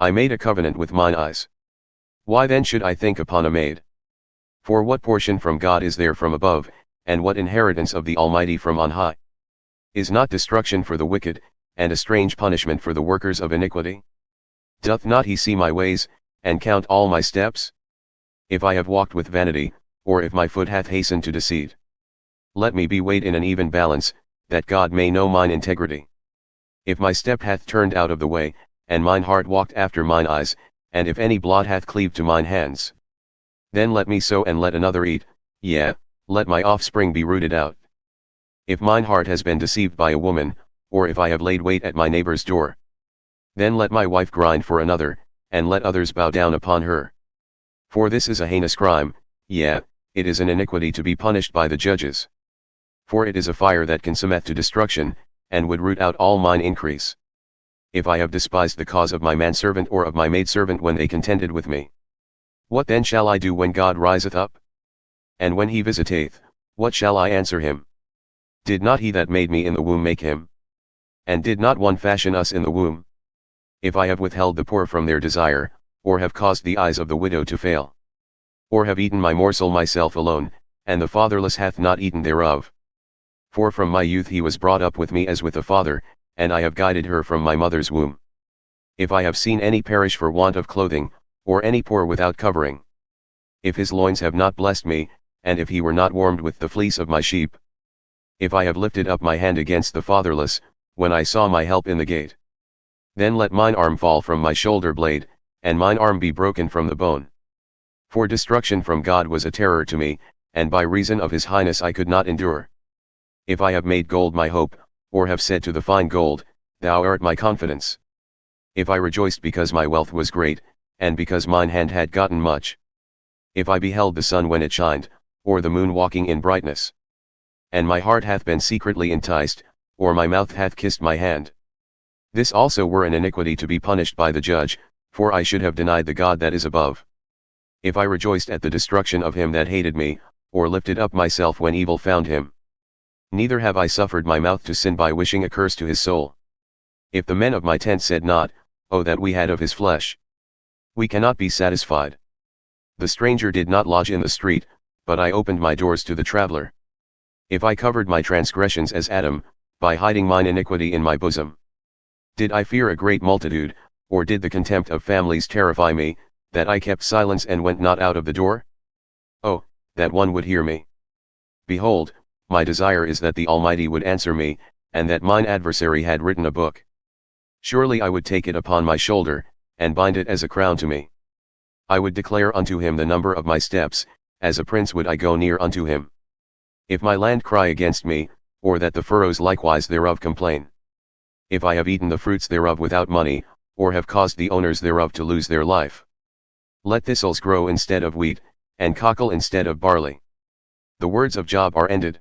I made a covenant with mine eyes. Why then should I think upon a maid? For what portion from God is there from above, and what inheritance of the Almighty from on high? Is not destruction for the wicked, and a strange punishment for the workers of iniquity? Doth not he see my ways, and count all my steps? If I have walked with vanity, or if my foot hath hastened to deceit, let me be weighed in an even balance, that God may know mine integrity. If my step hath turned out of the way, and mine heart walked after mine eyes, and if any blot hath cleaved to mine hands, then let me sow and let another eat, yea, let my offspring be rooted out. If mine heart has been deceived by a woman, or if I have laid wait at my neighbor's door, then let my wife grind for another, and let others bow down upon her. For this is a heinous crime, yea, it is an iniquity to be punished by the judges. For it is a fire that consumeth to destruction, and would root out all mine increase. If I have despised the cause of my manservant or of my maidservant when they contended with me, what then shall I do when God riseth up? And when he visiteth, what shall I answer him? Did not he that made me in the womb make him? And did not one fashion us in the womb? If I have withheld the poor from their desire, or have caused the eyes of the widow to fail, or have eaten my morsel myself alone, and the fatherless hath not eaten thereof. For from my youth he was brought up with me as with a father, and I have guided her from my mother's womb. If I have seen any perish for want of clothing, or any poor without covering, if his loins have not blessed me, and if he were not warmed with the fleece of my sheep, if I have lifted up my hand against the fatherless, when I saw my help in the gate, then let mine arm fall from my shoulder blade, and mine arm be broken from the bone. For destruction from God was a terror to me, and by reason of his highness I could not endure. If I have made gold my hope, or have said to the fine gold, Thou art my confidence. If I rejoiced because my wealth was great, and because mine hand had gotten much. If I beheld the sun when it shined, or the moon walking in brightness, and my heart hath been secretly enticed, or my mouth hath kissed my hand. This also were an iniquity to be punished by the judge, for I should have denied the God that is above. If I rejoiced at the destruction of him that hated me, or lifted up myself when evil found him. Neither have I suffered my mouth to sin by wishing a curse to his soul. If the men of my tent said not, O that we had of his flesh, we cannot be satisfied. The stranger did not lodge in the street, but I opened my doors to the traveler. If I covered my transgressions as Adam, by hiding mine iniquity in my bosom. Did I fear a great multitude, or did the contempt of families terrify me, that I kept silence and went not out of the door? Oh, that one would hear me. Behold, my desire is that the Almighty would answer me, and that mine adversary had written a book. Surely I would take it upon my shoulder, and bind it as a crown to me. I would declare unto him the number of my steps, as a prince would I go near unto him. If my land cry against me, or that the furrows likewise thereof complain. If I have eaten the fruits thereof without money, or have caused the owners thereof to lose their life. Let thistles grow instead of wheat, and cockle instead of barley. The words of Job are ended.